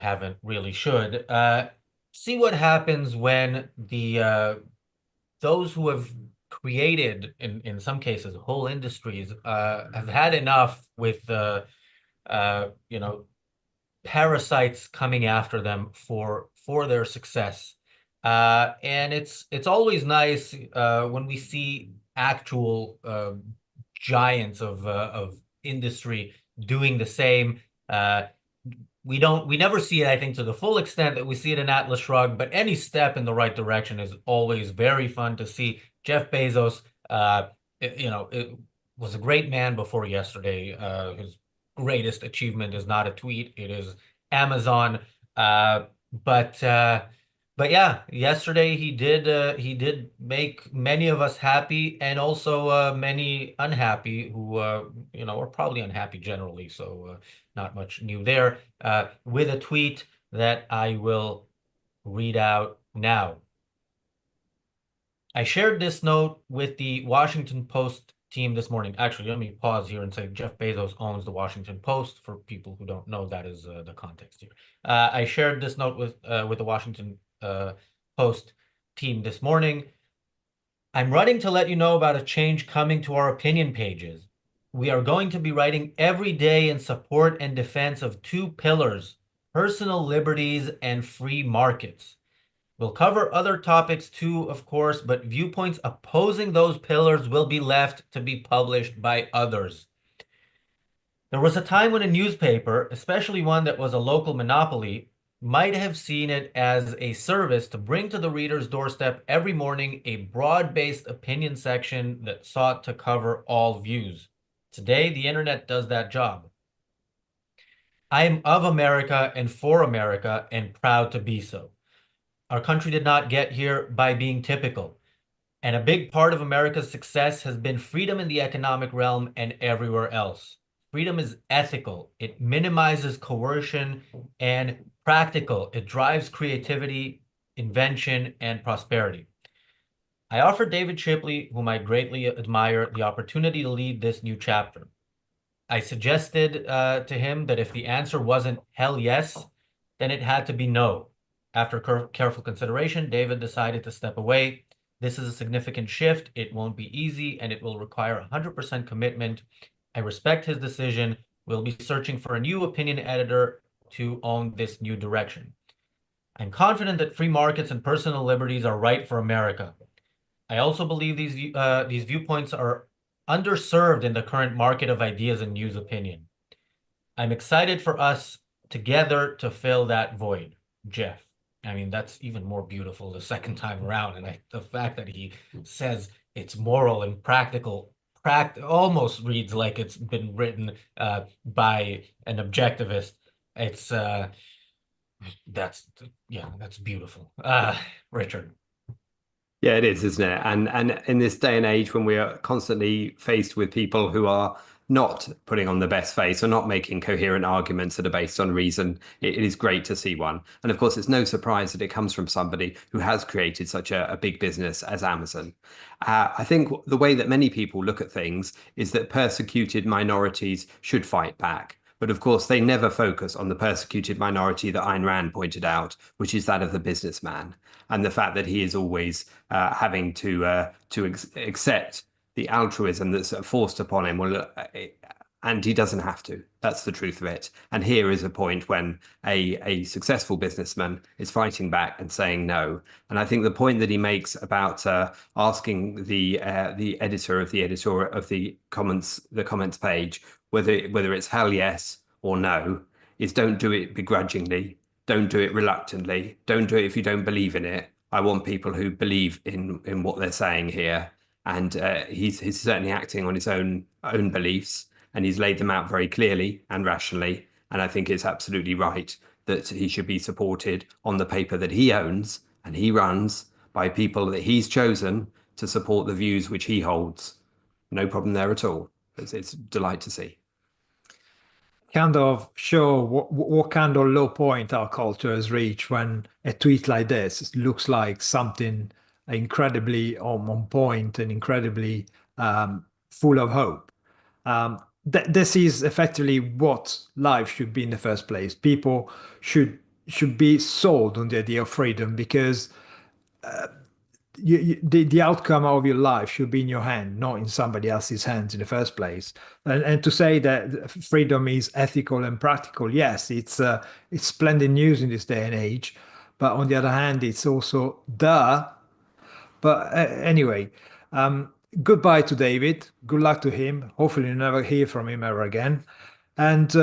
haven't really should. See what happens when the those who have created, in some cases, whole industries, have had enough with you know, parasites coming after them for their success. And it's always nice when we see actual giants of industry doing the same. Uh, we never see it, I think, to the full extent that we see it in Atlas Shrugged, but any step in the right direction is always very fun to see. Jeff Bezos, it was a great man before yesterday. His greatest achievement is not a tweet; it is Amazon. Uh, but uh, but yeah, yesterday he did make many of us happy and also many unhappy who are probably unhappy generally. So not much new there. With a tweet that I will read out now. I shared this note with the Washington Post team this morning. Actually, let me pause here and say Jeff Bezos owns the Washington Post. For people who don't know, that is the context here. I shared this note with the Washington Post team this morning. I'm writing to let you know about a change coming to our opinion pages. We are going to be writing every day in support and defense of two pillars: personal liberties and free markets. We'll cover other topics too, of course, but viewpoints opposing those pillars will be left to be published by others. There was a time when a newspaper, especially one that was a local monopoly, might have seen it as a service to bring to the reader's doorstep every morning a broad-based opinion section that sought to cover all views. Today, the internet does that job. I am of America and for America and proud to be so. Our country did not get here by being typical. And a big part of America's success has been freedom in the economic realm and everywhere else. Freedom is ethical. It minimizes coercion and practical. It drives creativity, invention, and prosperity. I offered David Shipley, whom I greatly admire, the opportunity to lead this new chapter. I suggested to him that if the answer wasn't hell yes, then it had to be no. After careful consideration, David decided to step away. This is a significant shift. It won't be easy, and it will require 100% commitment. I respect his decision. We'll be searching for a new opinion editor to own this new direction. I'm confident that free markets and personal liberties are right for America. I also believe these viewpoints are underserved in the current market of ideas and news opinion. I'm excited for us together to fill that void, Jeff. I mean, that's even more beautiful the second time around. And the fact that he says it's moral and practical, almost reads like it's been written by an objectivist. It's that's yeah, that's beautiful. Richard. Yeah, it is, isn't it? And in this day and age when we are constantly faced with people who are not putting on the best face or not making coherent arguments that are based on reason, it is great to see one. And of course, it's no surprise that it comes from somebody who has created such a big business as Amazon. I think the way that many people look at things is that persecuted minorities should fight back. But of course, they never focus on the persecuted minority that Ayn Rand pointed out, which is that of the businessman, and the fact that he is always having to accept the altruism that's forced upon him. Well, and he doesn't have to. That's the truth of it. And here is a point when a successful businessman is fighting back and saying no. And I think the point that he makes about asking the editor of the comments page whether it's hell yes or no is don't do it begrudgingly, don't do it reluctantly, don't do it if you don't believe in it. I want people who believe in what they're saying here, and he's certainly acting on his own beliefs, and he's laid them out very clearly and rationally. And I think it's absolutely right that he should be supported on the paper that he owns and he runs by people that he's chosen to support the views which he holds. No problem there at all. It's a delight to see. Kind of show what kind of low point our culture has reached when a tweet like this looks like something incredibly on point and incredibly full of hope. This is effectively what life should be in the first place. People should should be sold on the idea of freedom because the outcome of your life should be in your hand, not in somebody else's hands in the first place. And to say that freedom is ethical and practical, yes, it's splendid news in this day and age. But on the other hand, it's also but anyway, goodbye to David. Good luck to him. Hopefully, you never hear from him ever again. And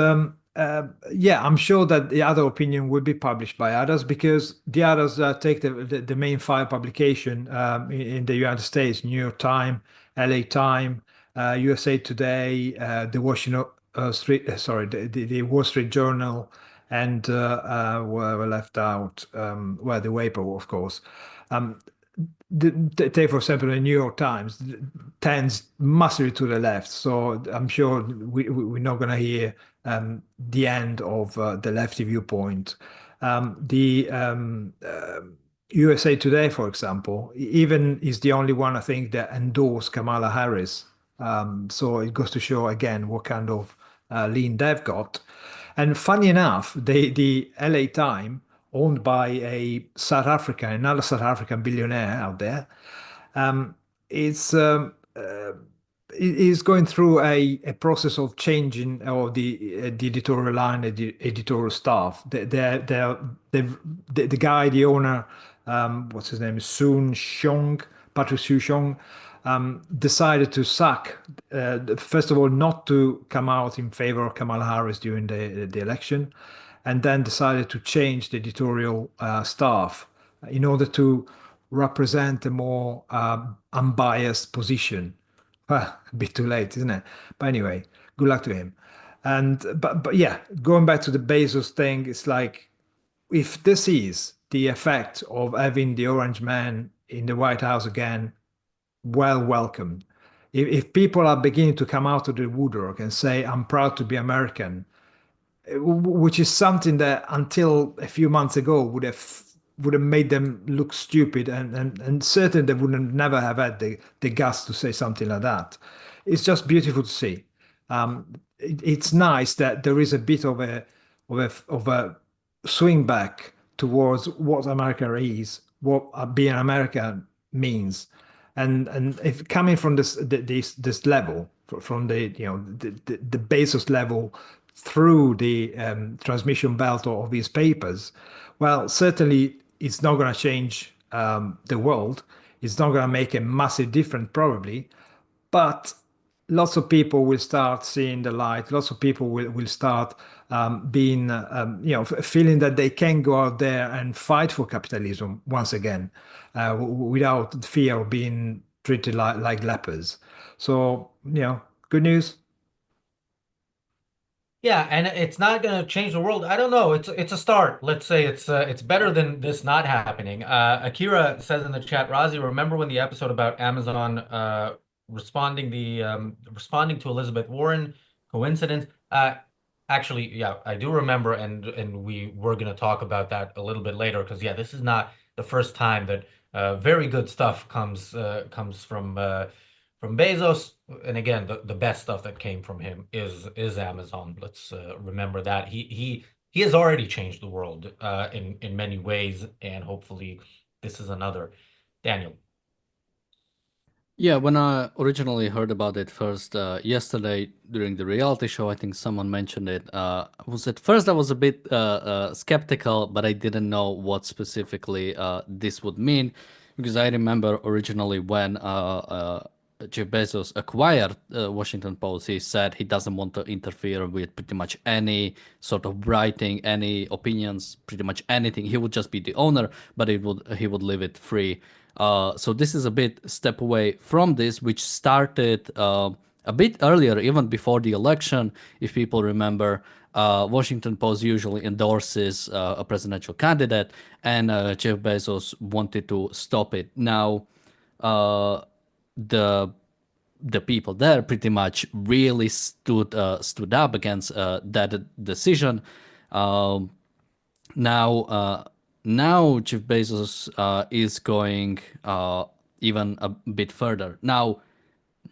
yeah, I'm sure that the other opinion will be published by others because the others take the main file publication in the United States: New York Times, LA Times, USA Today, the Washington sorry, the Wall Street Journal, and were left out. Well, the Weibo, of course. Um, Take for example the New York Times tends massively to the left, so I'm sure we're not going to hear the end of the lefty viewpoint. The USA Today, for example, even is the only one I think that endorsed Kamala Harris. So it goes to show again what kind of lean they've got. And funny enough, the LA Times, owned by another South African billionaire out there, um, is is going through a process of changing of the editorial line, the editorial staff. The guy, the owner, what's his name, Soon Shong, Patrick Shong, decided to sack, first of all, not to come out in favor of Kamala Harris during the election, and then decided to change the editorial staff in order to represent a more unbiased position. Well, a bit too late, isn't it? But anyway, good luck to him. And but yeah, going back to the Bezos thing, it's like if this is the effect of having the orange man in the White House again, well welcomed. If people are beginning to come out of the woodwork and say, I'm proud to be American, which is something that until a few months ago would have made them look stupid and certain they would never have had the guts to say something like that. It's just beautiful to see. It's nice that there is a bit of a swing back towards what America is, what being American means, and if coming from this level, from the Bezos level through the transmission belt of his papers, well, certainly it's not going to change the world. It's not going to make a massive difference, probably, but lots of people will start seeing the light. Lots of people will start being, feeling that they can go out there and fight for capitalism once again without fear of being treated like lepers. So, good news. Yeah, and it's not going to change the world. I don't know. It's a start. Let's say it's better than this not happening. Akira says in the chat, Razi, remember when the episode about Amazon responding to Elizabeth Warren? Coincidence? Actually, yeah, I do remember, and we were going to talk about that a little bit later because yeah, this is not the first time that very good stuff comes from Bezos. And again, the best stuff that came from him is Amazon. Let's remember that he has already changed the world in many ways, and hopefully this is another. Daniel. Yeah, when I originally heard about it first yesterday during the reality show, I think someone mentioned it. Was at first I was a bit skeptical, but I didn't know what specifically this would mean, because I remember originally when Jeff Bezos acquired Washington Post, he said he doesn't want to interfere with pretty much any sort of writing, any opinions, pretty much anything. He would just be the owner, but he would leave it free. So this is a bit step away from this, which started a bit earlier, even before the election. If people remember, Washington Post usually endorses a presidential candidate, and Jeff Bezos wanted to stop it. Now, the people there pretty much really stood up against that decision. Now Jeff Bezos is going even a bit further. Now,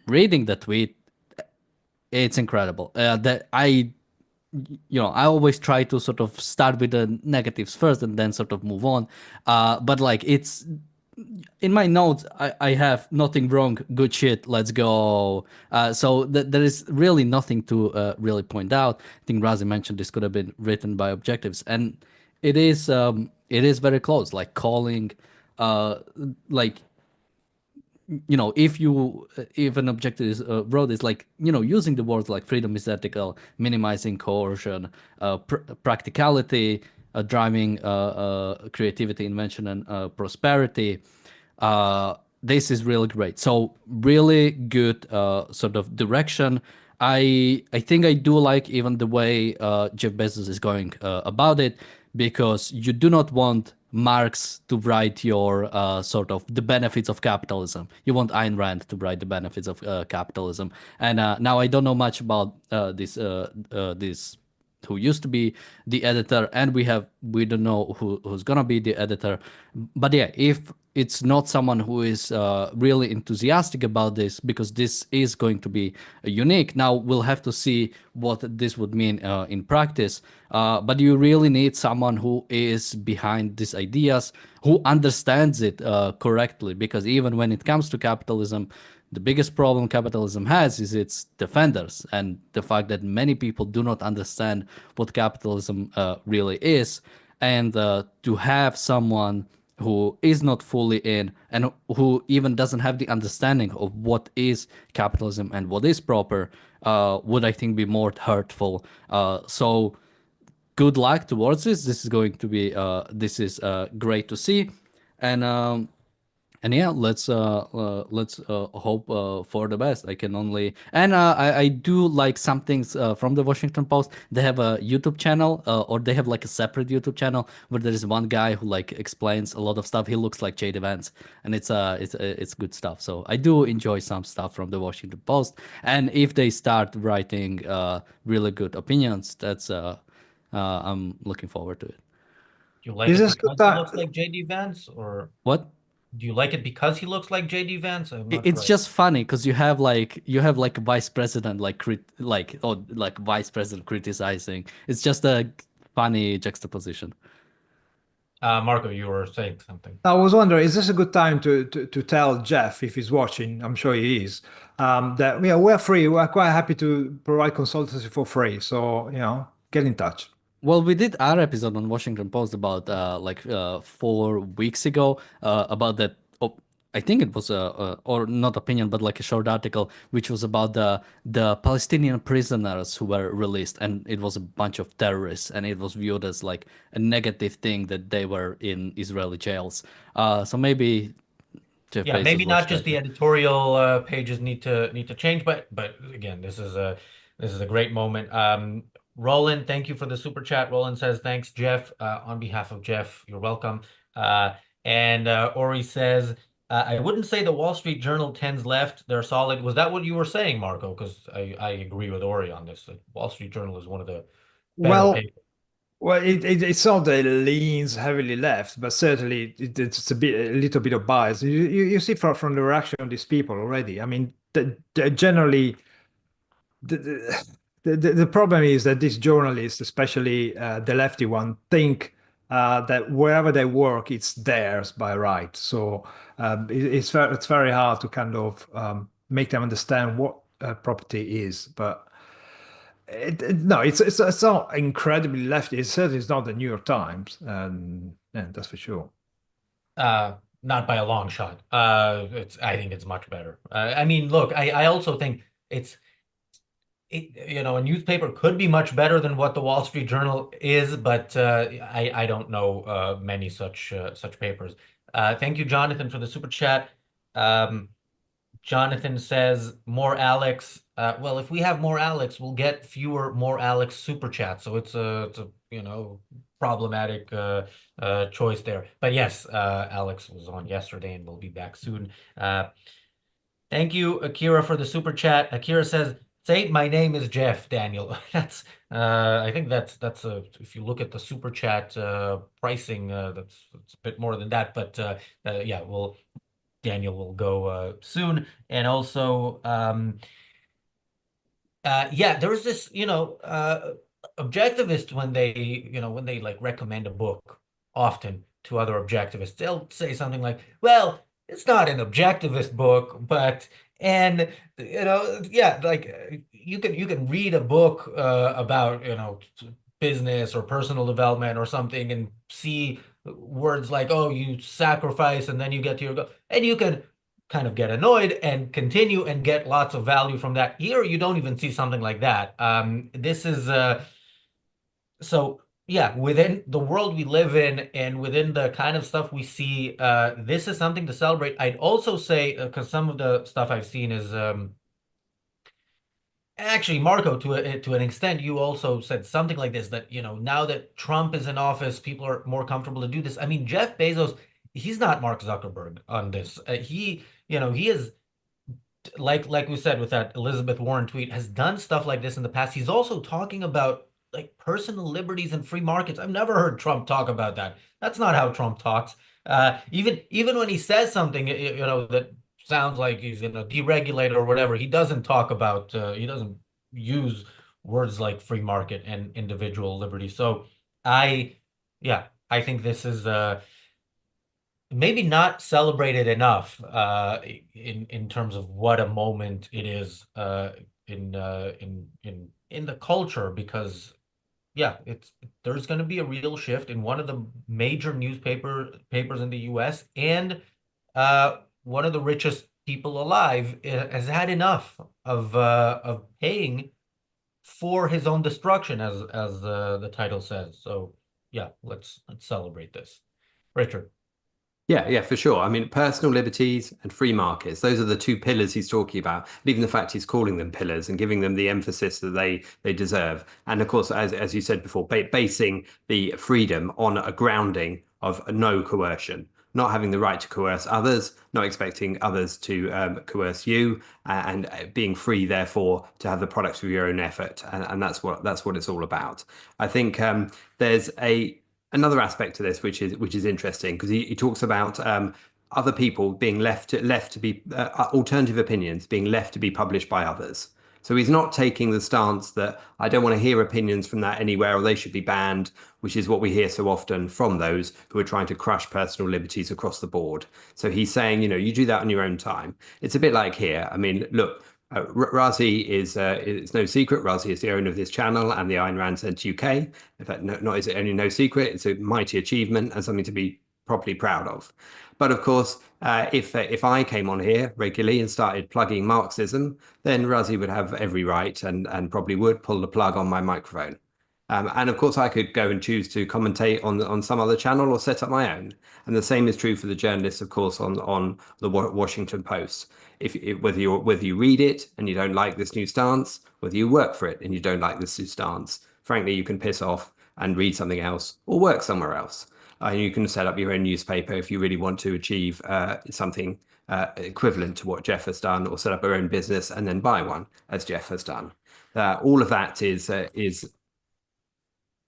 reading the tweet, it's incredible. That I always try to sort of start with the negatives first and then sort of move on. But like it's in my notes, I have nothing wrong, good shit, let's go. So there is really nothing to really point out. I think Razi mentioned this could have been written by objectives, and it is very close. Like calling, like if an objective is wrote is like using the words like freedom is ethical, minimizing coercion, practicality, driving creativity, invention, and prosperity. This is really great. So really good sort of direction. I think I do like even the way Jeff Bezos is going about it, because you do not want Marx to write your sort of the benefits of capitalism. You want Ayn Rand to write the benefits of capitalism. And now I don't know much about this who used to be the editor, and we don't know who's gonna be the editor. But yeah, if it's not someone who is really enthusiastic about this, because this is going to be unique. Now we'll have to see what this would mean in practice. But you really need someone who is behind these ideas, who understands it correctly, because even when it comes to capitalism, the biggest problem capitalism has is its defenders, and the fact that many people do not understand what capitalism really is. And to have someone who is not fully in, and who even doesn't have the understanding of what is capitalism and what is proper, would I think be more hurtful. So good luck towards this. This is going to be this is great to see. And yeah, let's hope for the best. I can only, and I do like some things from the Washington Post. They have a YouTube channel, or they have like a separate YouTube channel where there is one guy who like explains a lot of stuff. He looks like J.D. Vance, and it's good stuff. So I do enjoy some stuff from the Washington Post. And if they start writing really good opinions, that's I'm looking forward to it. Do you like Is it this because good he time? looks like JD Vance, or What? do you like it because he looks like JD Vance? I'm not It's quite. just funny because you have like a vice president like vice president criticizing. It's just a funny juxtaposition. Marco, you were saying something. I was wondering, is this a good time to tell Jeff, if he's watching? I'm sure he is. That we're free. We're quite happy to provide consultancy for free. So, get in touch. Well, we did our episode on Washington Post about 4 weeks ago about that. Oh, I think it was or not opinion, but like a short article, which was about the Palestinian prisoners who were released, and it was a bunch of terrorists, and it was viewed as like a negative thing that they were in Israeli jails. So maybe Jeff Yeah, Bezos maybe not watched just that. the editorial pages need to change, but again, this is a great moment. Roland, thank you for the super chat. Roland says thanks, Jeff. On behalf of Jeff, you're welcome. And Ori says, I wouldn't say the Wall Street Journal tends left. They're solid. Was that what you were saying, Marco? Because I agree with Ori on this. The Wall Street Journal is one of the better Well, papers. well, it's not that it leans heavily left, but certainly it's a little bit of bias. You see from the reaction of these people already. I mean, generally, the, the problem is that these journalists, especially the lefty one, think that wherever they work, it's theirs by right. So it's very hard to kind of make them understand what property is. But no, it's not incredibly lefty. It certainly is not the New York Times, and yeah, that's for sure. Not by a long shot. I think it's much better. I mean, look, I also think a newspaper could be much better than what the Wall Street Journal is, but I don't know many such papers. Thank you, Jonathan, for the super chat. Jonathan says more Alex. Well, if we have more Alex, we'll get fewer more Alex super chats. So it's a problematic choice there. But yes, Alex was on yesterday and will be back soon. Thank you, Akira, for the super chat. Akira says, "Say my name is Jeff, Daniel." That's I think that's if you look at the super chat pricing, that's a bit more than that. But yeah, Daniel will go soon. And also, yeah, there was this, objectivists, when they like recommend a book often to other objectivists, they'll say something like, well, it's not an objectivist book, but and yeah, like you can read a book about business or personal development or something and see words like, oh, you sacrifice and then you get to your goal, and you can kind of get annoyed and continue and get lots of value from that. Here, you don't even see something like that. This is so yeah, within the world we live in and within the kind of stuff we see, this is something to celebrate. I'd also say, because some of the stuff I've seen is actually, Marco, to an extent, you also said something like this, that now that Trump is in office, people are more comfortable to do this. I mean, Jeff Bezos, he's not Mark Zuckerberg on this. He is, like we said with that Elizabeth Warren tweet, has done stuff like this in the past. He's also talking about like personal liberties and free markets. I've never heard Trump talk about that. That's not how Trump talks. Even when he says something, that sounds like he's going to deregulate or whatever, he doesn't talk about. He doesn't use words like free market and individual liberty. So I, yeah, I think this is maybe not celebrated enough in terms of what a moment it is in the culture, because yeah, there's going to be a real shift in one of the major papers in the US, and one of the richest people alive has had enough of paying for his own destruction, as the title says. So yeah, let's celebrate this. Richard. Yeah, for sure. I mean, personal liberties and free markets, those are the two pillars he's talking about. And even the fact he's calling them pillars and giving them the emphasis that they deserve. And of course, as you said before, basing the freedom on a grounding of no coercion, not having the right to coerce others, not expecting others to coerce you, and being free, therefore, to have the products of your own effort. And that's what it's all about. I think there's another aspect to this, which is interesting, because he talks about other people being left to be alternative opinions being left to be published by others. So he's not taking the stance that I don't want to hear opinions from that anywhere, or they should be banned, which is what we hear so often from those who are trying to crush personal liberties across the board. So he's saying, you do that on your own time. It's a bit like here. I mean, look, Razi is it's no secret. Razi is the owner of this channel and the Ayn Rand Centre UK. In fact, not is it only no secret, it's a mighty achievement and something to be properly proud of. But of course, if I came on here regularly and started plugging Marxism, then Razi would have every right and probably would pull the plug on my microphone. And of course, I could go and choose to commentate on some other channel or set up my own. And the same is true for the journalists, of course, on the Washington Post. Whether you read it and you don't like this new stance, whether you work for it and you don't like this new stance, frankly, you can piss off and read something else or work somewhere else. You can set up your own newspaper if you really want to achieve something equivalent to what Jeff has done, or set up your own business and then buy one, as Jeff has done. All of that is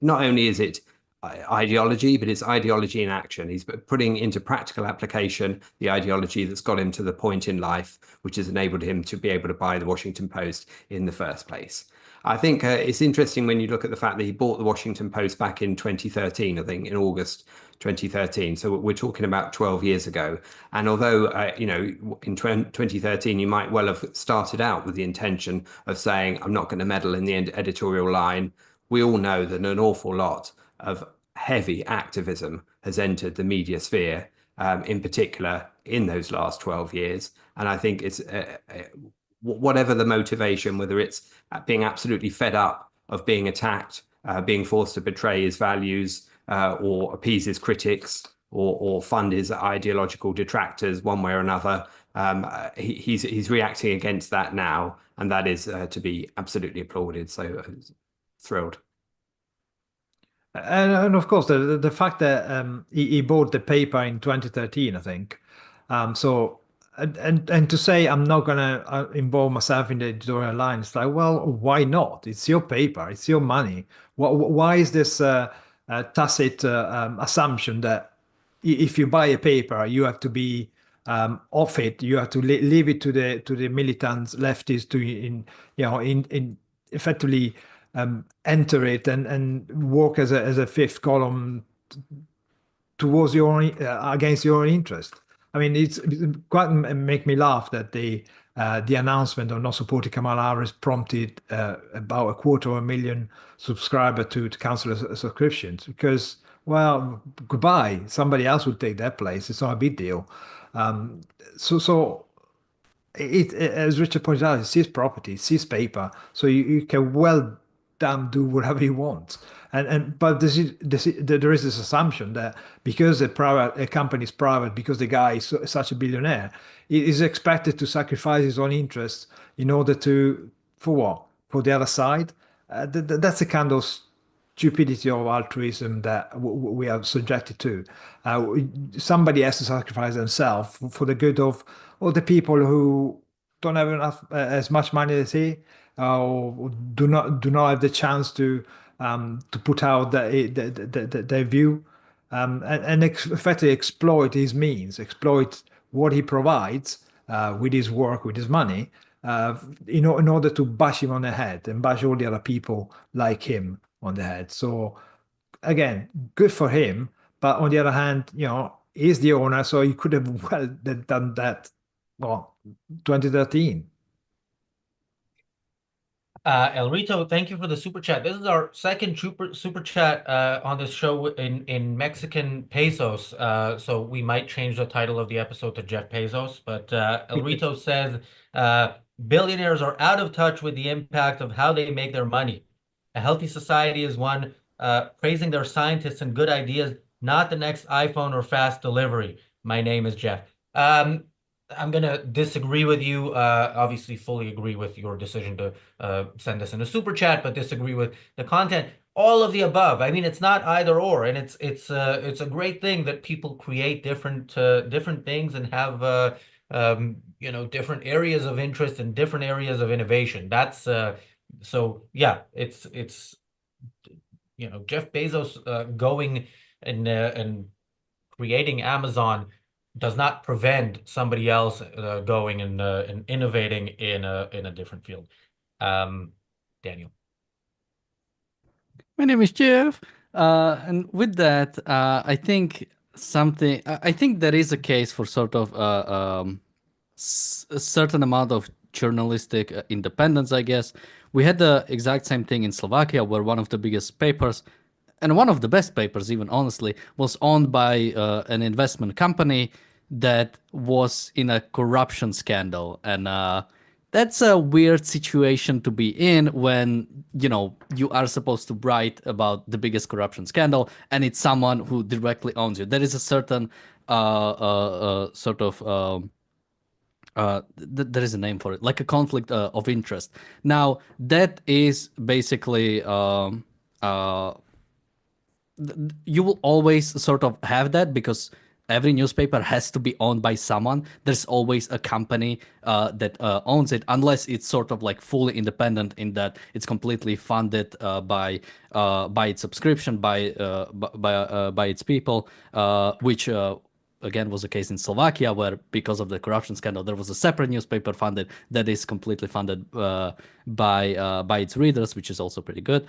not only is it ideology, but it's ideology in action. He's putting into practical application the ideology that's got him to the point in life which has enabled him to be able to buy the Washington Post in the first place. I think it's interesting when you look at the fact that he bought the Washington Post back in 2013, I think in August 2013. So we're talking about 12 years ago. And although, in 2013, you might well have started out with the intention of saying, I'm not going to meddle in the editorial line, we all know that an awful lot of heavy activism has entered the media sphere, in particular in those last 12 years. And I think it's whatever the motivation, whether it's being absolutely fed up of being attacked, being forced to betray his values, or appease his critics, or fund his ideological detractors one way or another, he's reacting against that now, and that is to be absolutely applauded. So thrilled. And of course, the fact that he bought the paper in 2013, I think. And to say I'm not gonna involve myself in the editorial line, it's like, well, why not? It's your paper, it's your money. Why is this tacit assumption that if you buy a paper, you have to be off it, you have to leave it to the militants, leftists, to in effectively enter it and work as a fifth column towards your against your interest. I mean, it's quite make me laugh that the announcement of not supporting Kamala Harris prompted about 250,000 subscribers to cancel subscriptions because, well, goodbye. Somebody else will take that place. It's not a big deal. Um, so as Richard pointed out, it's his property, it's his paper, so you can well damn do whatever you want. But there is this assumption that because a company is private, because the guy is such a billionaire, he is expected to sacrifice his own interests in order to, for what? For the other side. That's the kind of stupidity of altruism that we are subjected to. Somebody has to sacrifice themselves for the good of all the people who don't have enough as much money as he, or do not have the chance to put out their view, and effectively exploit his means, exploit what he provides with his work, with his money, in order to bash him on the head and bash all the other people like him on the head. So again, good for him. But on the other hand, he's the owner, so he could have well done that. Well, 2013. El Rito, thank you for the super chat. This is our second super chat on this show in Mexican pesos. So we might change the title of the episode to Jeff Bezos. But El Rito says, billionaires are out of touch with the impact of how they make their money. A healthy society is one praising their scientists and good ideas, not the next iPhone or fast delivery. My name is Jeff. I'm going to disagree with you. Obviously, fully agree with your decision to send us in a super chat, but disagree with the content. All of the above. I mean, it's not either or, and it's a great thing that people create different things and have different areas of interest and different areas of innovation. That's so yeah. It's Jeff Bezos going and creating Amazon does not prevent somebody else going and innovating in a different field. Daniel. My name is Jeff, and with that, I think there is a case for sort of a certain amount of journalistic independence, I guess. We had the exact same thing in Slovakia, where one of the biggest papers, and one of the best papers, even honestly, was owned by an investment company that was in a corruption scandal. And that's a weird situation to be in when, you are supposed to write about the biggest corruption scandal and it's someone who directly owns you. There is a certain sort of... there is a name for it, like a conflict of interest. Now, that is basically... you will always sort of have that because every newspaper has to be owned by someone. There's always a company that owns it, unless it's sort of like fully independent in that it's completely funded by its subscription, by its people, which again was the case in Slovakia, where because of the corruption scandal, there was a separate newspaper funded that is completely funded by its readers, which is also pretty good.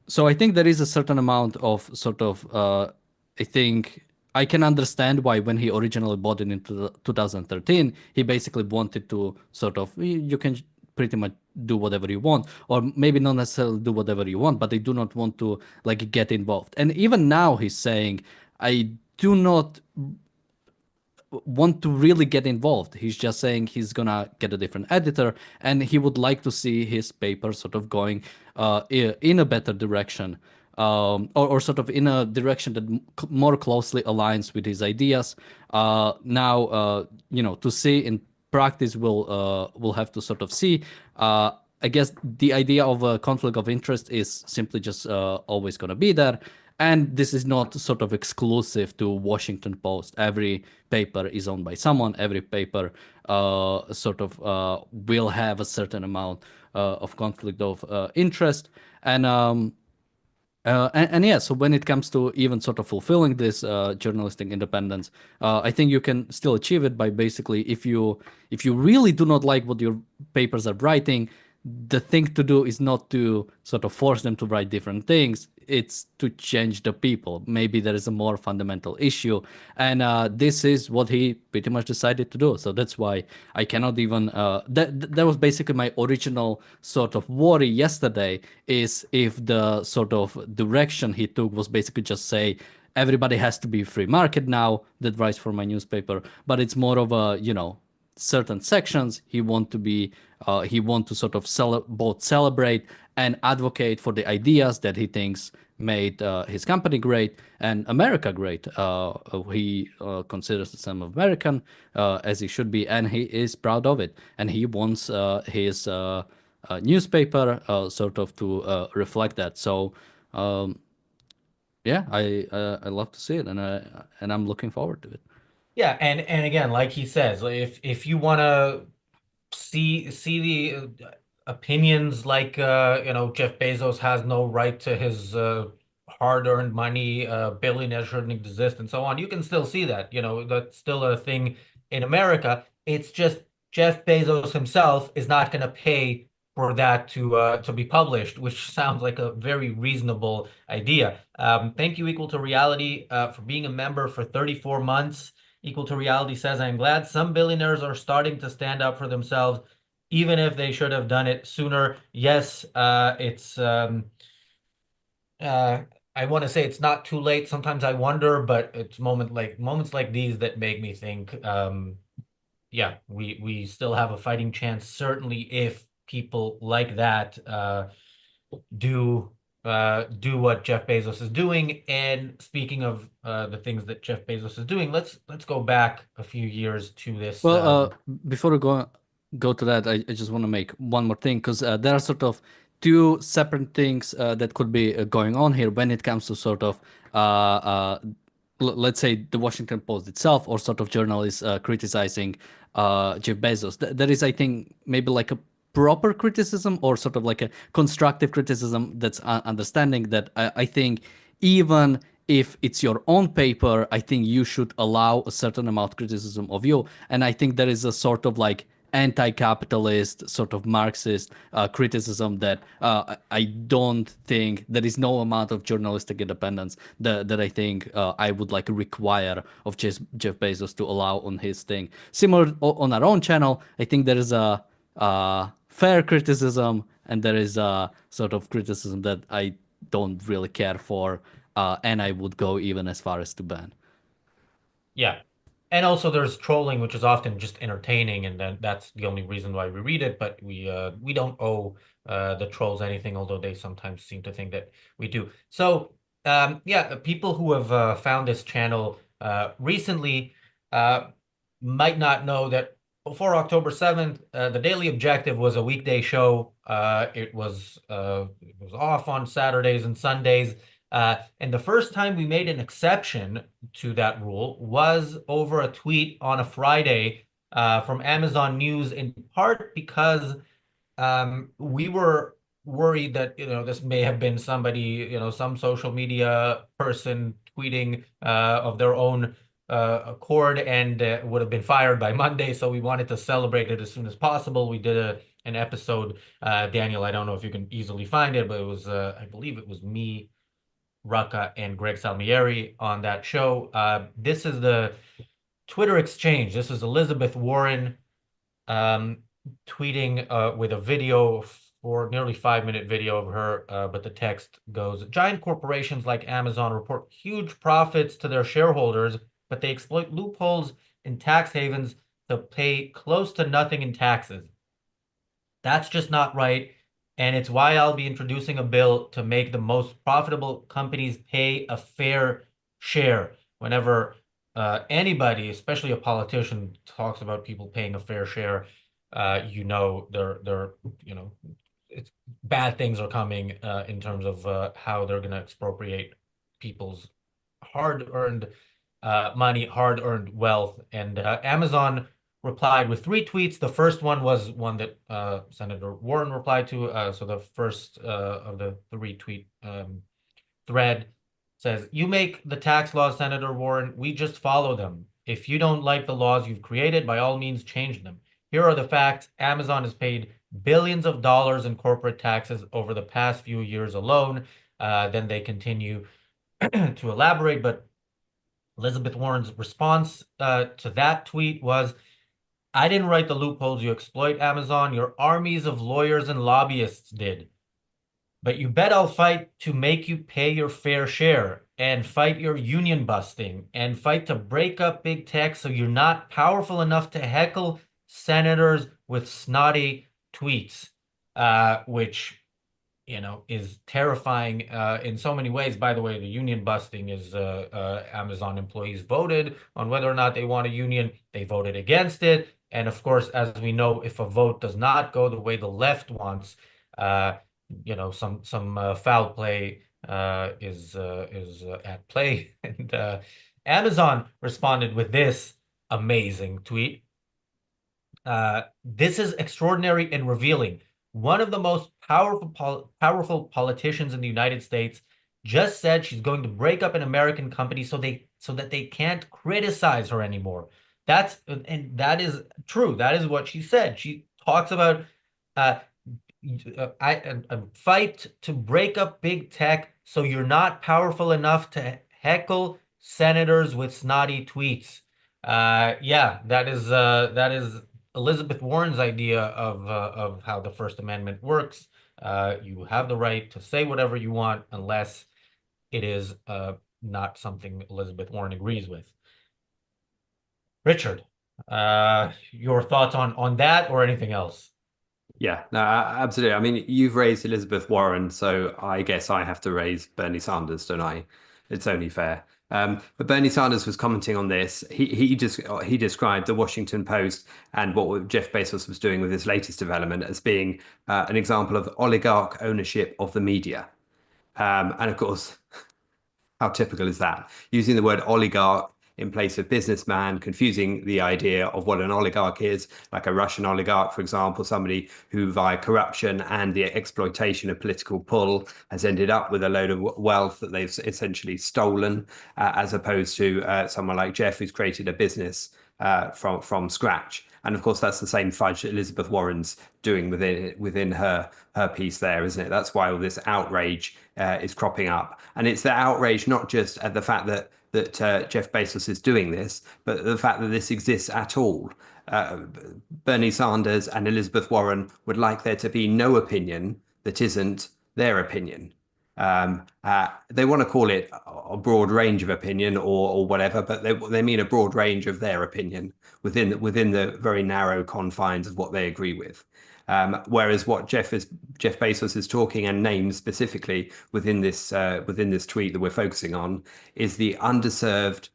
So I think there is a certain amount of sort of, I think I can understand why when he originally bought it in 2013, he basically wanted to sort of, you can pretty much do whatever you want, or maybe not necessarily do whatever you want, but they do not want to like get involved. And even now he's saying, I do not want to really get involved. He's just saying he's gonna get a different editor and he would like to see his paper sort of going in a better direction, or sort of in a direction that more closely aligns with his ideas. Now, to see in practice, we'll have to sort of see. I guess the idea of a conflict of interest is simply just always going to be there. And this is not sort of exclusive to Washington Post. Every paper is owned by someone. Every paper sort of will have a certain amount of conflict of interest. And yeah, so when it comes to even sort of fulfilling this journalistic independence, I think you can still achieve it by basically, if you really do not like what your papers are writing, the thing to do is not to sort of force them to write different things. It's to change the people. Maybe there is a more fundamental issue, and this is what he pretty much decided to do. So that's why I cannot even. That was basically my original sort of worry yesterday. Is if the sort of direction he took was basically just say everybody has to be free market now that writes for my newspaper, but it's more of a certain sections he want to be he want to sort of both celebrate and advocate for the ideas that he thinks made his company great and America great. He considers himself American, as he should be, and he is proud of it, and he wants his newspaper sort of to reflect that. So yeah, I love to see it, and I'm looking forward to it. Yeah, and again, like he says, if you want to see the opinions like Jeff Bezos has no right to his hard-earned money, billionaires shouldn't exist, and so on, you can still see that. That's still a thing in America. It's just Jeff Bezos himself is not going to pay for that to be published, which sounds like a very reasonable idea. Thank you, Equal to Reality, for being a member for 34 months. Equal to Reality says, I'm glad some billionaires are starting to stand up for themselves, even if they should have done it sooner. Yes, it's I want to say it's not too late. Sometimes I wonder, but it's moments like these that make me think, yeah, we still have a fighting chance, certainly if people like that do what Jeff Bezos is doing. And speaking of the things that Jeff Bezos is doing, let's go back a few years to this. Well, before we go to that, I just want to make one more thing, because there are sort of two separate things that could be going on here when it comes to sort of let's say the Washington Post itself, or sort of journalists criticizing Jeff Bezos. There is, I think, maybe like a proper criticism, or sort of like a constructive criticism that's understanding that I think even if it's your own paper, I think you should allow a certain amount of criticism of you. And I think there is a sort of like anti-capitalist, sort of Marxist criticism that I don't think there is no amount of journalistic independence that I think I would like require of Jeff Bezos to allow on his thing. Similar on our own channel, I think there is a fair criticism, and there is a sort of criticism that I don't really care for, and I would go even as far as to ban. Yeah. And also there's trolling, which is often just entertaining, and then that's the only reason why we read it, but we don't owe the trolls anything, although they sometimes seem to think that we do. So yeah, people who have found this channel recently might not know that before October 7th, the Daily Objective was a weekday show. It was off on Saturdays and Sundays. And the first time we made an exception to that rule was over a tweet on a Friday from Amazon News, in part because we were worried that this may have been somebody, some social media person tweeting of their own accord, and would have been fired by Monday. So we wanted to celebrate it as soon as possible. We did an episode, Daniel, I don't know if you can easily find it, but it was I believe it was me, Rucka, and Greg Salmieri on that show. This is the Twitter exchange. This is Elizabeth Warren tweeting with a video, for nearly 5-minute video of her, but the text goes, giant corporations like Amazon report huge profits to their shareholders, but they exploit loopholes in tax havens to pay close to nothing in taxes. That's just not right. And it's why I'll be introducing a bill to make the most profitable companies pay a fair share. Whenever anybody, especially a politician, talks about people paying a fair share, they're it's bad things are coming in terms of how they're going to expropriate people's hard-earned money, hard-earned wealth. And Amazon replied with 3 tweets. The first one was one that Senator Warren replied to. So the first of the 3 tweet thread says, you make the tax laws, Senator Warren. We just follow them. If you don't like the laws you've created, by all means, change them. Here are the facts. Amazon has paid billions of dollars in corporate taxes over the past few years alone. Then they continue to elaborate, but Elizabeth Warren's response to that tweet was, I didn't write the loopholes you exploit, Amazon. Your armies of lawyers and lobbyists did. But you bet I'll fight to make you pay your fair share and fight your union busting and fight to break up big tech so you're not powerful enough to heckle senators with snotty tweets, which is terrifying in so many ways. By the way, the union busting is Amazon employees voted on whether or not they want a union. They voted against it. And of course, as we know, if a vote does not go the way the left wants, some foul play is at play. And Amazon responded with this amazing tweet. This is extraordinary and revealing. One of the most powerful politicians in the United States just said she's going to break up an American company so that they can't criticize her anymore. And that is true. That is what she said. She talks about a fight to break up big tech so you're not powerful enough to heckle senators with snotty tweets. Yeah, that is Elizabeth Warren's idea of how the First Amendment works. You have the right to say whatever you want unless it is not something Elizabeth Warren agrees with. Richard, your thoughts on that or anything else? Yeah, no, absolutely. I mean, you've raised Elizabeth Warren, so I guess I have to raise Bernie Sanders, don't I? It's only fair. But Bernie Sanders was commenting on this. He described the Washington Post and what Jeff Bezos was doing with his latest development as being an example of oligarch ownership of the media. And of course, how typical is that? Using the word oligarch in place of businessman, confusing the idea of what an oligarch is, like a Russian oligarch, for example, somebody who via corruption and the exploitation of political pull has ended up with a load of wealth that they've essentially stolen, as opposed to someone like Jeff, who's created a business from scratch. And of course, that's the same fudge that Elizabeth Warren's doing within her piece there, isn't it? That's why all this outrage is cropping up. And it's the outrage not just at the fact that Jeff Bezos is doing this, but the fact that this exists at all. Bernie Sanders and Elizabeth Warren would like there to be no opinion that isn't their opinion. They want to call it a broad range of opinion or whatever, but they mean a broad range of their opinion within the very narrow confines of what they agree with. Whereas what Jeff Bezos is talking and names specifically within this tweet that we're focusing on is the underserved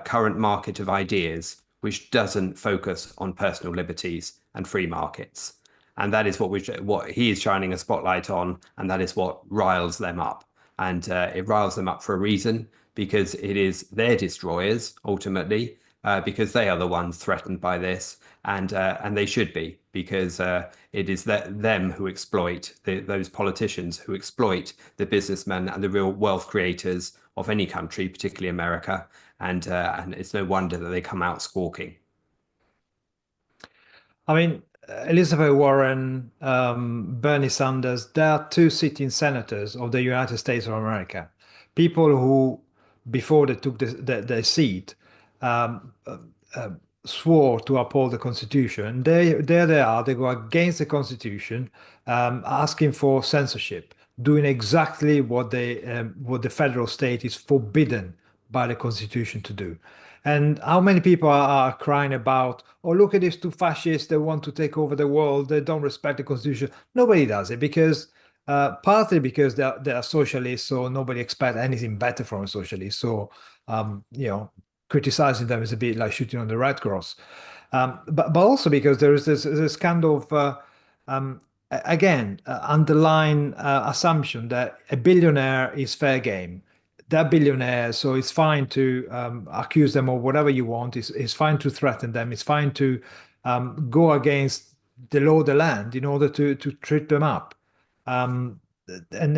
current market of ideas, which doesn't focus on personal liberties and free markets. And that is what he is shining a spotlight on, and that is what riles them up. And it riles them up for a reason, because it is their destroyers ultimately, because they are the ones threatened by this, and they should be, because it is them who exploit those politicians who exploit the businessmen and the real wealth creators of any country, particularly America, and it's no wonder that they come out squawking. I mean, Elizabeth Warren, Bernie Sanders, they are two sitting senators of the United States of America. People who, before they took their seat, swore to uphold the Constitution. There they are, they go against the Constitution, asking for censorship, doing exactly what the federal state is forbidden by the Constitution to do. And how many people are crying about, oh, look at these two fascists, they want to take over the world, they don't respect the Constitution. Nobody does it because partly because they are socialists, so nobody expects anything better from a socialist. So criticizing them is a bit like shooting on the Red Cross. But also because there is this kind of underlying assumption that a billionaire is fair game. They're billionaires, so it's fine to accuse them of whatever you want. It's fine to threaten them. It's fine to go against the law of the land in order to trip them up. And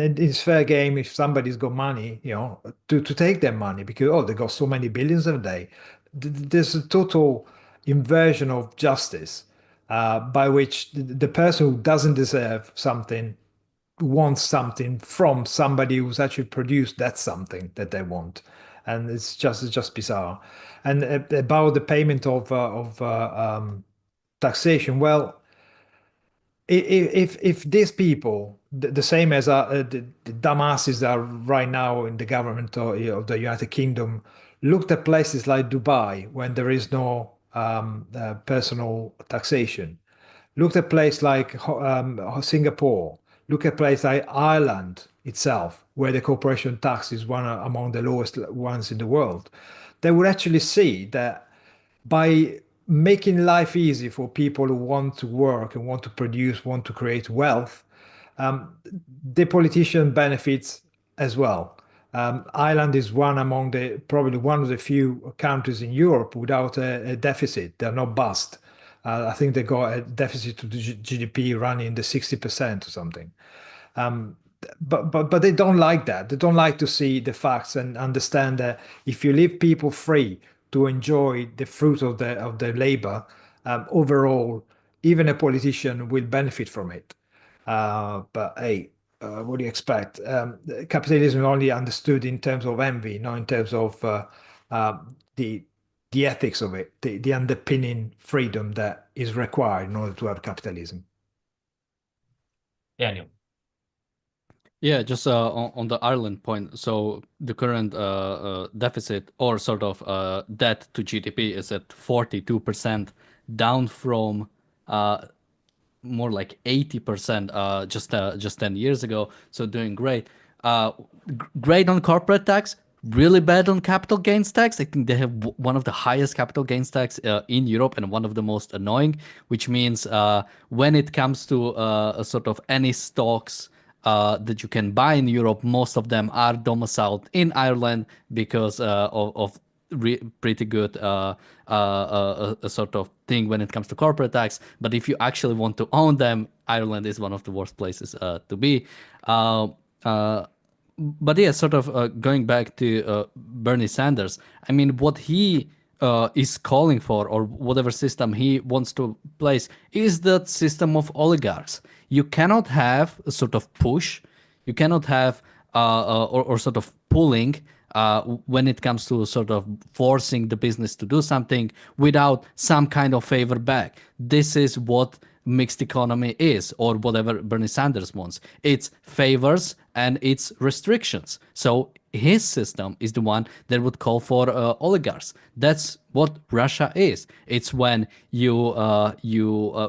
it's fair game if somebody's got money, to take their money because, they got so many billions a day. There's a total inversion of justice. by which the person who doesn't deserve something wants something from somebody who's actually produced that something that they want, and it's just bizarre. And about the payment of taxation, well, if these people, the same as the dumbasses that are right now in the government of the United Kingdom, looked at places like Dubai when there is no personal taxation, looked at places like Singapore, look at places like Ireland itself, where the corporation tax is one among the lowest ones in the world, they would actually see that by making life easy for people who want to work and want to produce, want to create wealth, the politician benefits as well. Ireland is one among the probably one of the few countries in Europe without a deficit. They're not bust. I think they got a deficit to the GDP running in the 60% or something. But they don't like that. They don't like to see the facts and understand that if you leave people free to enjoy the fruit of the labor, overall, even a politician will benefit from it. But hey, what do you expect? Capitalism is only understood in terms of envy, not in terms of uh, the the ethics of it, the underpinning freedom that is required in order to have capitalism. Daniel. Yeah, just on the Ireland point. So the current deficit or sort of debt to GDP is at 42%, down from more like 80% just 10 years ago. So doing great. Great on corporate tax, really bad on capital gains tax. I think they have one of the highest capital gains tax in Europe and one of the most annoying, which means when it comes to a sort of any stocks that you can buy in Europe, most of them are domiciled in Ireland because of pretty good a sort of thing when it comes to corporate tax. But if you actually want to own them, Ireland is one of the worst places to be. But yeah, sort of going back to Bernie Sanders, I mean, what he is calling for, or whatever system he wants to place, is that system of oligarchs. You cannot have a sort of push, you cannot have or sort of pulling when it comes to sort of forcing the business to do something without some kind of favor back. This is what mixed economy is, or whatever Bernie Sanders wants. It's favors and it's restrictions. So his system is the one that would call for oligarchs. That's what Russia is. It's when you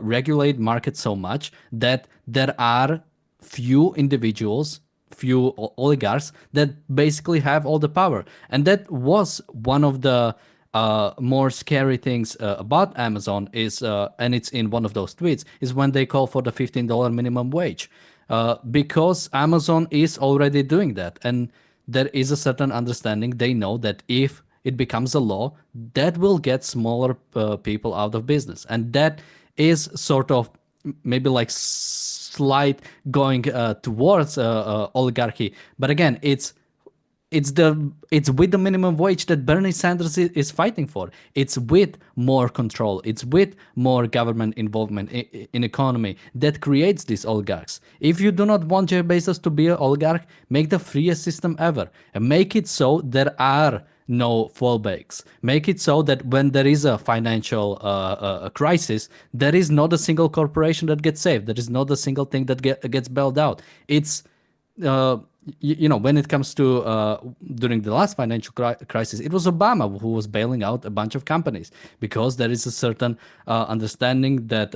regulate markets so much that there are few individuals, few oligarchs that basically have all the power. And that was one of the more scary things about Amazon is, and it's in one of those tweets, is when they call for the $15 minimum wage. Because Amazon is already doing that. And there is a certain understanding. They know that if it becomes a law, that will get smaller people out of business. And that is sort of maybe like slight going towards oligarchy. But again, it's with the minimum wage that Bernie Sanders is fighting for. It's with more control. It's with more government involvement in economy that creates these oligarchs. If you do not want Jeff Bezos to be an oligarch, make the freest system ever and make it so there are no fallbacks. Make it so that when there is a financial crisis, there is not a single corporation that gets saved. There is not a single thing that gets bailed out. It's when it comes to during the last financial crisis, it was Obama who was bailing out a bunch of companies because there is a certain understanding that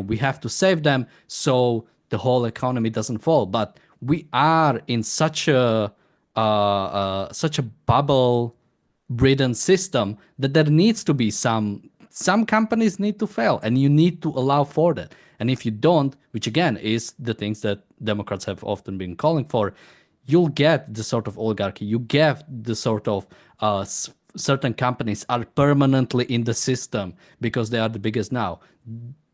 we have to save them so the whole economy doesn't fall. But we are in such a bubble-ridden system that there needs to be some companies need to fail, and you need to allow for that. And if you don't, which again is the things that Democrats have often been calling for, you'll get the sort of oligarchy. You get the sort of certain companies are permanently in the system because they are the biggest now.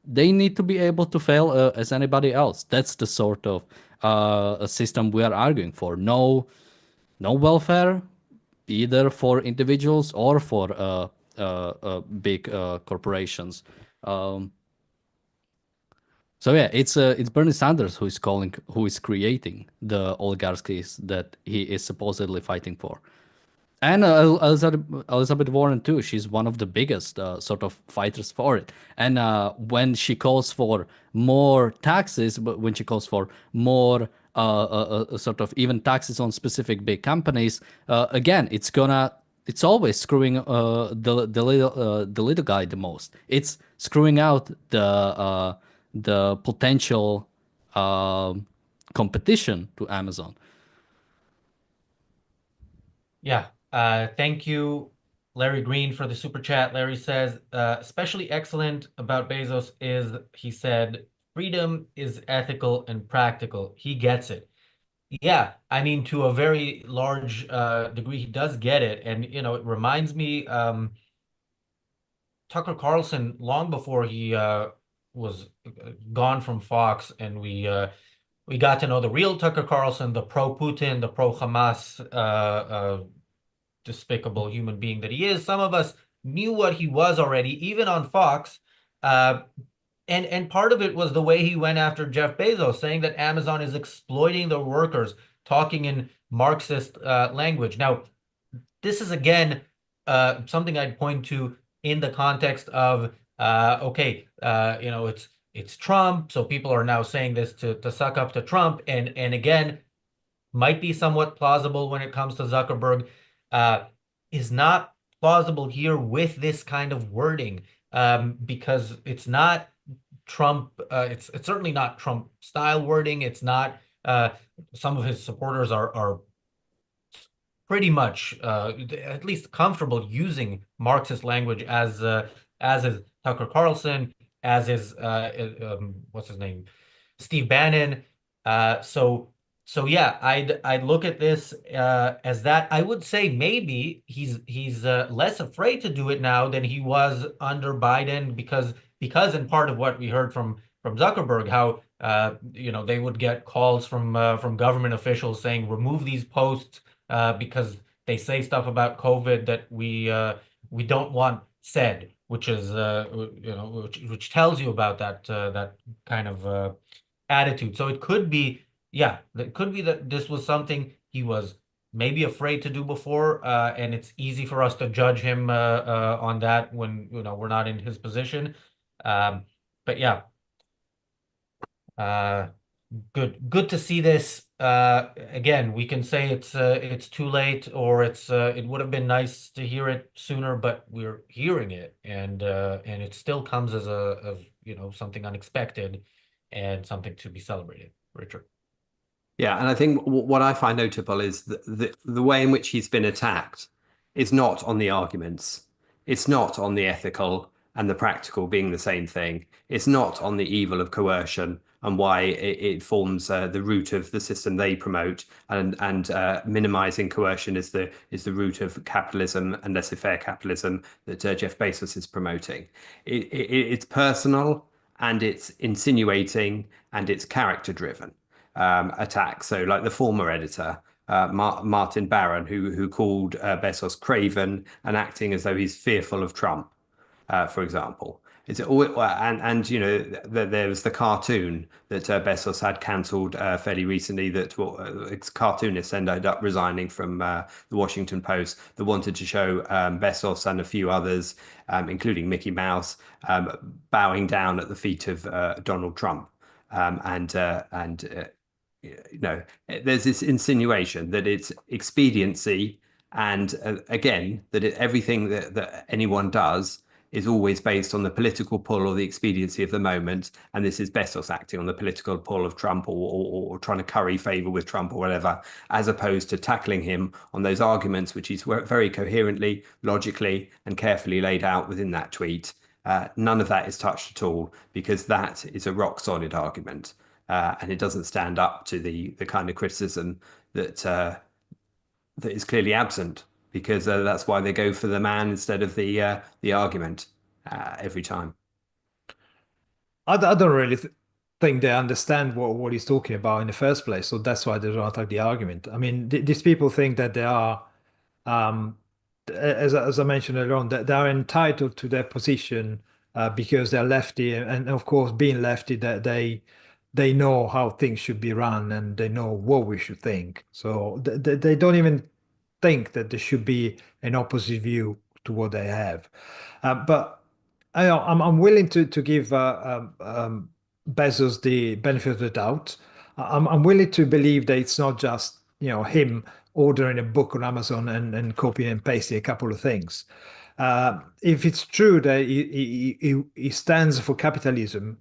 They need to be able to fail as anybody else. That's the sort of a system we are arguing for. No welfare, either for individuals or for big corporations. So yeah, it's Bernie Sanders who is creating the oligarchies that he is supposedly fighting for. And Elizabeth Warren too. She's one of the biggest sort of fighters for it. And when she calls for more taxes, but when she calls for more sort of even taxes on specific big companies, again, it's always screwing the little guy the most. It's screwing out the potential competition to Amazon. Yeah. Thank you, Larry Green, for the super chat. Larry says, especially excellent about Bezos is, he said, freedom is ethical and practical. He gets it. Yeah, I mean, to a very large degree, he does get it. And, it reminds me, Tucker Carlson, long before he was gone from Fox, and we got to know the real Tucker Carlson, the pro-Putin, the pro-Hamas despicable human being that he is. Some of us knew what he was already, even on Fox. And part of it was the way he went after Jeff Bezos, saying that Amazon is exploiting the workers, talking in Marxist language. Now, this is again something I'd point to in the context of okay, it's Trump, so people are now saying this to suck up to Trump, and again, might be somewhat plausible when it comes to Zuckerberg, is not plausible here with this kind of wording, because it's not Trump. It's certainly not Trump style wording. It's not. Some of his supporters are pretty much at least comfortable using Marxist language, as is Tucker Carlson, as is what's his name, Steve Bannon. So yeah, I'd look at this as that. I would say maybe he's less afraid to do it now than he was under Biden, because in part of what we heard from Zuckerberg, how they would get calls from government officials saying remove these posts because they say stuff about COVID that we don't want said, which is which tells you about that kind of attitude. So it could be, yeah, it could be that this was something he was maybe afraid to do before, and it's easy for us to judge him on that when we're not in his position. But yeah, good to see this. Again, we can say it's too late, or it would have been nice to hear it sooner, but we're hearing it, and it still comes as something unexpected and something to be celebrated. Richard. Yeah, and I think what I find notable is the way in which he's been attacked is not on the arguments. It's not on the ethical and the practical being the same thing. It's not on the evil of coercion and why it forms the root of the system they promote, and minimizing coercion is the root of capitalism and laissez-faire capitalism that Jeff Bezos is promoting. It's personal, and it's insinuating, and it's character driven attacks. So, like the former editor, Martin Barron, who called Bezos craven and acting as though he's fearful of Trump, for example. It's and there was the cartoon that Bezos had cancelled fairly recently. That cartoonists ended up resigning from the Washington Post, that wanted to show Bezos and a few others, including Mickey Mouse, bowing down at the feet of Donald Trump, there's this insinuation that it's expediency, and again, that everything that anyone does is always based on the political pull or the expediency of the moment. And this is Bezos acting on the political pull of Trump, or trying to curry favor with Trump or whatever, as opposed to tackling him on those arguments, which he's very coherently, logically, and carefully laid out within that tweet. None of that is touched at all, because that is a rock solid argument. And it doesn't stand up to the kind of criticism that is clearly absent, because that's why they go for the man instead of the argument every time. I don't really think they understand what he's talking about in the first place, so that's why they don't attack the argument. I mean, these people think that they are, as I mentioned earlier on, that they are entitled to their position because they're lefty, and of course, being lefty, that they know how things should be run and they know what we should think. So they don't even think that there should be an opposite view to what they have. But I'm willing to give Bezos the benefit of the doubt. I'm willing to believe that it's not just him ordering a book on Amazon and copying and pasting a couple of things. If it's true that he stands for capitalism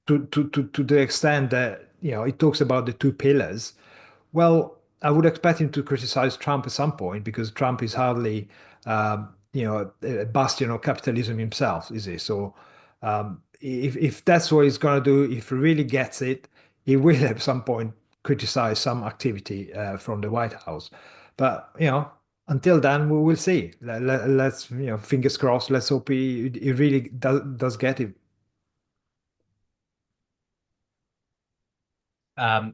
to the extent that he talks about the two pillars, well, I would expect him to criticize Trump at some point because Trump is hardly a bastion of capitalism himself, is he? So if that's what he's going to do, if he really gets it, he will at some point criticize some activity from the White House. But until then, we will see. Let's fingers crossed. Let's hope he really does get it. I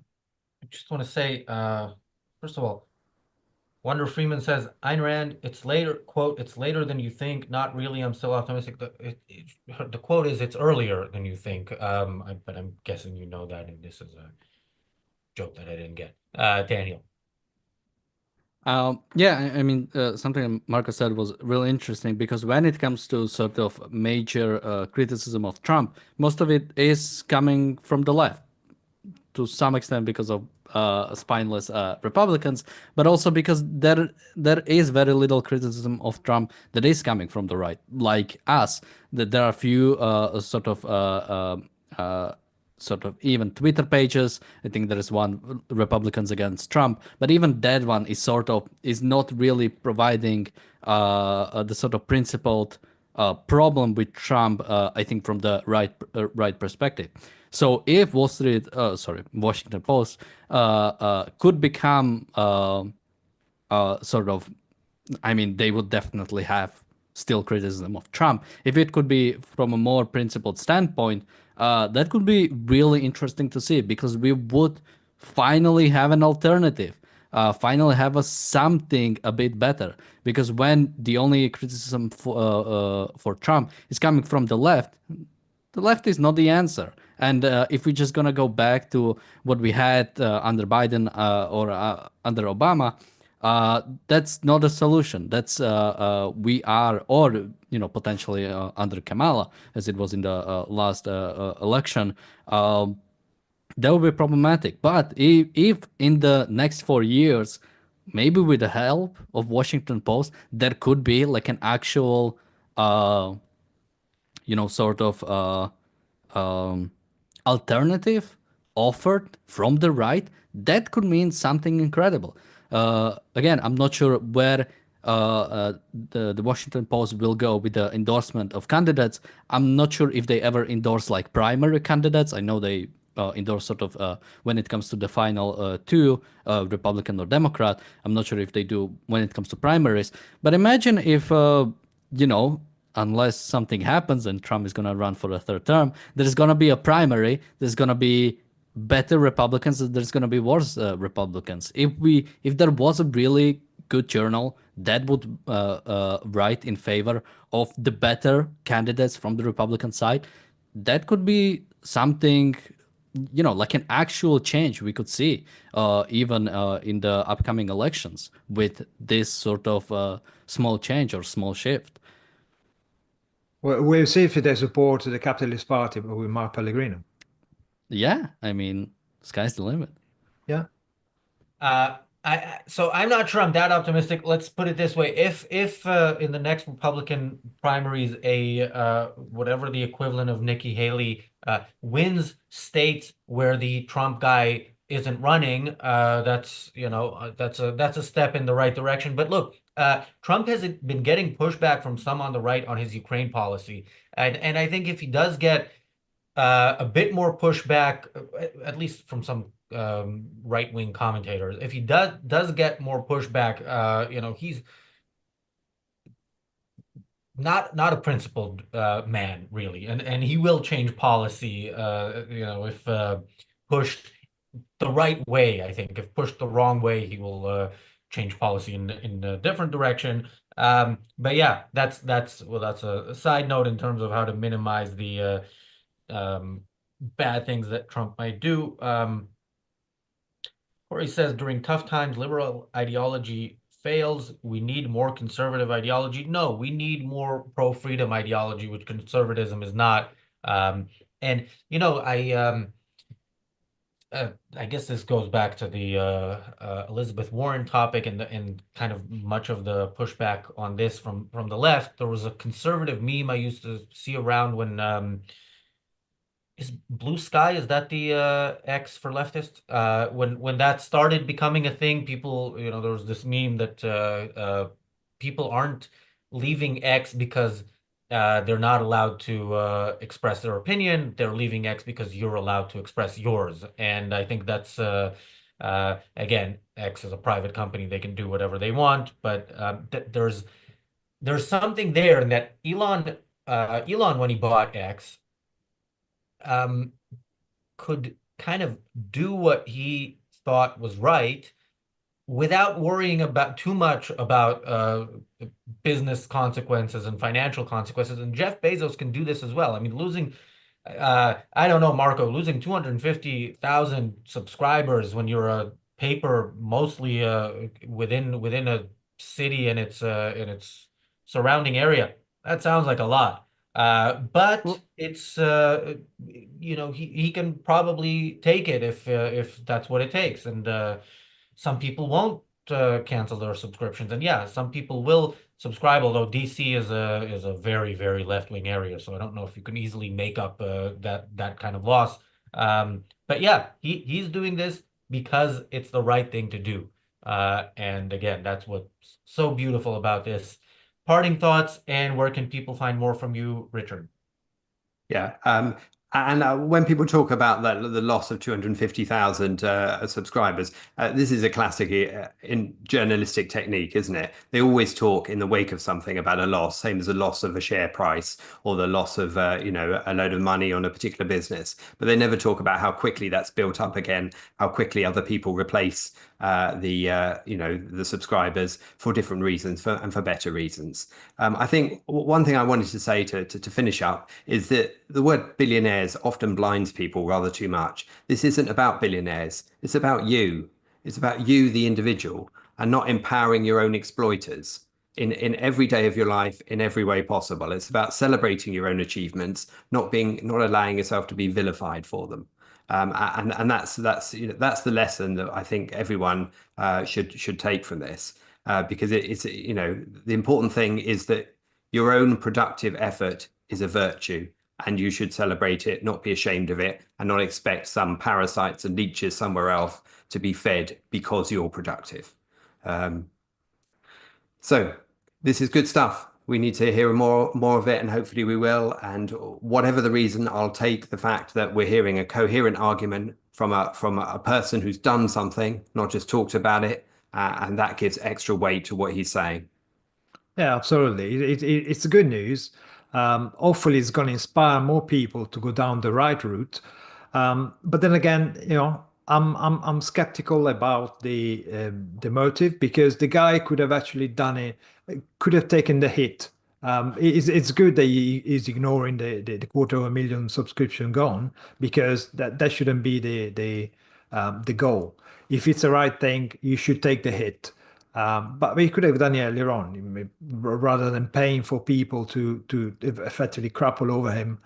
just want to say, first of all, Wonder Freeman says, Ayn Rand, it's later, quote, it's later than you think. Not really. I'm still optimistic. The quote is, it's earlier than you think. But I'm guessing you know that, and this is a joke that I didn't get. Daniel. Yeah, I mean, something Marcus said was really interesting because when it comes to sort of major criticism of Trump, most of it is coming from the left to some extent because of spineless Republicans, but also because there is very little criticism of Trump that is coming from the right, like us. That there are a few sort of even Twitter pages. I think there is one Republicans against Trump, but even that one is not really providing the sort of principled problem with Trump. I think from the right perspective. So if Washington Post could become sort of, I mean, they would definitely have still criticism of Trump. If it could be from a more principled standpoint, that could be really interesting to see because we would finally have an alternative, finally have something a bit better. Because when the only criticism for Trump is coming from the left is not the answer. And if we're just gonna go back to what we had under Biden or under Obama, that's not a solution. That's we are, or potentially under Kamala, as it was in the last election. That would be problematic. But if in the next 4 years, maybe with the help of Washington Post, there could be like an actual, sort of alternative offered from the right, that could mean something incredible. Again, I'm not sure where the Washington Post will go with the endorsement of candidates. I'm not sure if they ever endorse like primary candidates. I know they endorse sort of when it comes to the final two, Republican or Democrat. I'm not sure if they do when it comes to primaries. But imagine if, unless something happens and Trump is going to run for a third term, there's going to be a primary. There's going to be better Republicans. There's going to be worse Republicans. If there was a really good journal that would write in favor of the better candidates from the Republican side, that could be something, like an actual change we could see even in the upcoming elections with this sort of small change or small shift. We'll see if they support the Capitalist Party with Mark Pellegrino. Yeah, I mean, sky's the limit. Yeah. So I'm not sure I'm that optimistic. Let's put it this way: if in the next Republican primaries, whatever the equivalent of Nikki Haley wins states where the Trump guy isn't running, that's a step in the right direction. But look, Trump has been getting pushback from some on the right on his Ukraine policy, and I think if he does get a bit more pushback, at least from some right-wing commentators, if he does get more pushback, he's not a principled man really, and he will change policy, if pushed the right way. I think if pushed the wrong way, he will change policy in a different direction. But yeah, that's well, that's a side note in terms of how to minimize the bad things that Trump might do. Corey says during tough times, liberal ideology fails. We need more conservative ideology. No, we need more pro-freedom ideology, which conservatism is not. Um, and you know, I guess this goes back to the Elizabeth Warren topic and kind of much of the pushback on this from the left. There was a conservative meme I used to see around when is Blue Sky, is that the X for leftists? When that started becoming a thing, people, you know, there was this meme that people aren't leaving X because they're not allowed to express their opinion. They're leaving X because you're allowed to express yours. And I think that's again, X is a private company; they can do whatever they want. But there's something there in that Elon when he bought X um, could kind of do what he thought was right without worrying about too much about business consequences and financial consequences. And Jeff Bezos can do this as well. I mean, losing, I don't know, Marco, losing 250,000 subscribers when you're a paper mostly within a city and its surrounding area, that sounds like a lot. But Well, it's you know, he can probably take it if that's what it takes. And some people won't cancel their subscriptions, and yeah, some people will subscribe. Although DC is a very very left wing area, so I don't know if you can easily make up that kind of loss. But yeah, he's doing this because it's the right thing to do. And again, that's what's so beautiful about this. Parting thoughts, and where can people find more from you, Richard? Yeah. And when people talk about the loss of 250,000 subscribers, this is a classic in journalistic technique, isn't it? They always talk in the wake of something about a loss, same as a loss of a share price or the loss of you know, a load of money on a particular business. But they never talk about how quickly that's built up again, how quickly other people replace the you know, the subscribers for different reasons and for better reasons. I think one thing I wanted to say to finish up is that the word billionaires often blinds people rather too much. This isn't about billionaires. It's about you. It's about you, the individual, and not empowering your own exploiters in every day of your life in every way possible. It's about celebrating your own achievements, not allowing yourself to be vilified for them. And that's you know, that's the lesson that I think everyone should take from this, because it's you know, the important thing is that your own productive effort is a virtue, and you should celebrate it, not be ashamed of it, and not expect some parasites and leeches somewhere else to be fed because you're productive. Um, so this is good stuff. We need to hear more of it, and hopefully we will. And whatever the reason, I'll take the fact that we're hearing a coherent argument from a person who's done something, not just talked about it, and that gives extra weight to what he's saying. Yeah, absolutely. It's good news. Hopefully, it's going to inspire more people to go down the right route. But then again, you know, I'm skeptical about the motive, because the guy could have actually done it, could have taken the hit. It's good that he is ignoring the quarter of a million subscription gone, because that shouldn't be the goal. If it's the right thing, you should take the hit. But we could have done it earlier on, rather than paying for people to effectively crap all over him,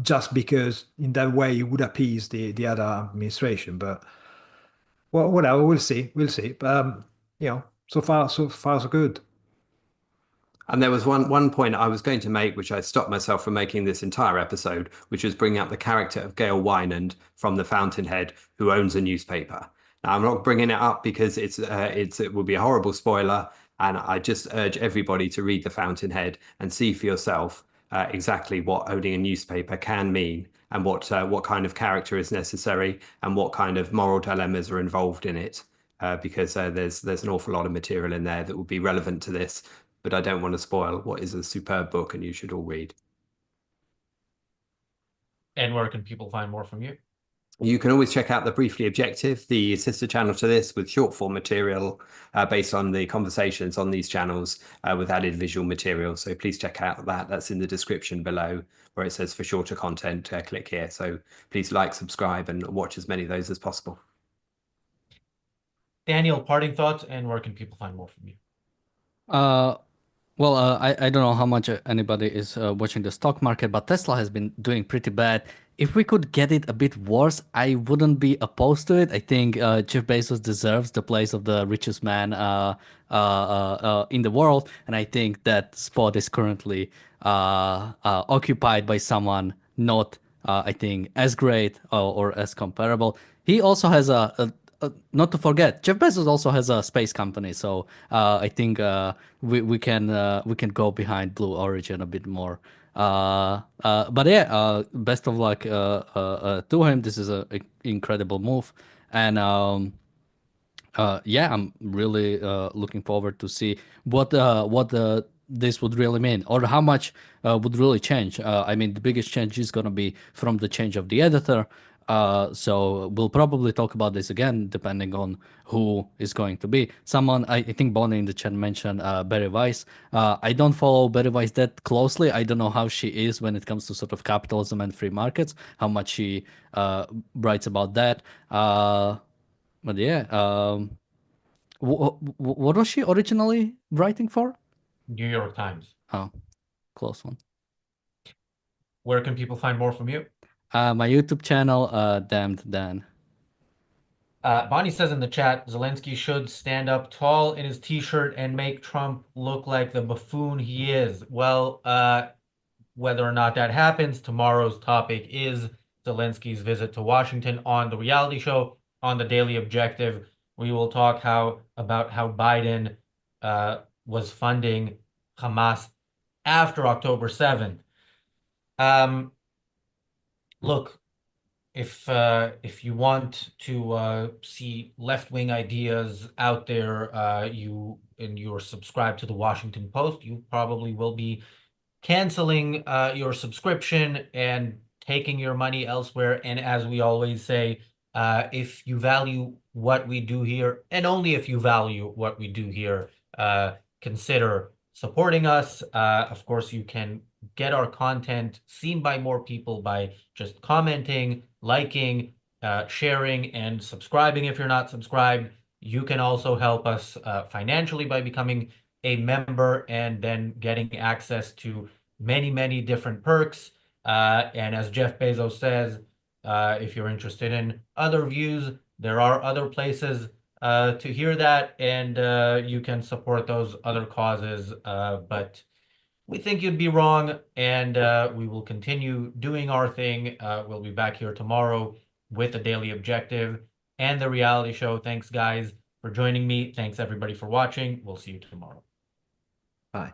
just because in that way you would appease the other administration. But well, whatever, we'll see, we'll see. You know, so far so good. And there was one point I was going to make, which I stopped myself from making this entire episode, which was bringing up the character of Gail Wynand from The Fountainhead, who owns a newspaper. Now, I'm not bringing it up because it would be a horrible spoiler, and I just urge everybody to read The Fountainhead and see for yourself exactly what owning a newspaper can mean, and what kind of character is necessary, and what kind of moral dilemmas are involved in it. Because there's an awful lot of material in there that would be relevant to this, but I don't want to spoil what is a superb book and you should all read. And where can people find more from you? You can always check out the Briefly Objective, the sister channel to this, with short form material based on the conversations on these channels with added visual material. So please check out that. That's in the description below where it says for shorter content, click here. So please like, subscribe, and watch as many of those as possible. Daniel, parting thoughts, and where can people find more from you? Well, I don't know how much anybody is watching the stock market, but Tesla has been doing pretty bad. If we could get it a bit worse, I wouldn't be opposed to it. I think Jeff Bezos deserves the place of the richest man in the world, and I think that spot is currently occupied by someone not, I think, as great or as comparable. He also has not to forget, Jeff Bezos also has a space company, so I think we can go behind Blue Origin a bit more. But yeah, best of luck to him. This is an incredible move, and yeah, I'm really looking forward to see what this would really mean, or how much would really change. I mean, the biggest change is going to be from the change of the editor. So we'll probably talk about this again, depending on who is going to be. Someone, I think Bonnie in the chat mentioned Barry Weiss. I don't follow Barry Weiss that closely. I don't know how she is when it comes to sort of capitalism and free markets, how much she writes about that. But yeah, what was she originally writing for? New York Times. Oh, close one. Where can people find more from you? My YouTube channel, Damned Dan. Bonnie says in the chat, Zelensky should stand up tall in his t-shirt and make Trump look like the buffoon he is. Well, whether or not that happens, tomorrow's topic is Zelensky's visit to Washington on the reality show on the Daily Objective. We will talk about how Biden was funding Hamas after October 7th. Look, if you want to see left-wing ideas out there, you're subscribed to the Washington Post, you probably will be canceling your subscription and taking your money elsewhere. And as we always say, if you value what we do here, and only if you value what we do here, consider supporting us. Of course, you can get our content seen by more people by just commenting, liking, sharing, and subscribing if you're not subscribed. You can also help us financially by becoming a member and then getting access to many, many different perks. And as Jeff Bezos says, if you're interested in other views, there are other places to hear that, and you can support those other causes. But we think you'd be wrong, and we will continue doing our thing. We'll be back here tomorrow with the Daily Objective and the reality show. Thanks, guys, for joining me. Thanks, everybody, for watching. We'll see you tomorrow. Bye.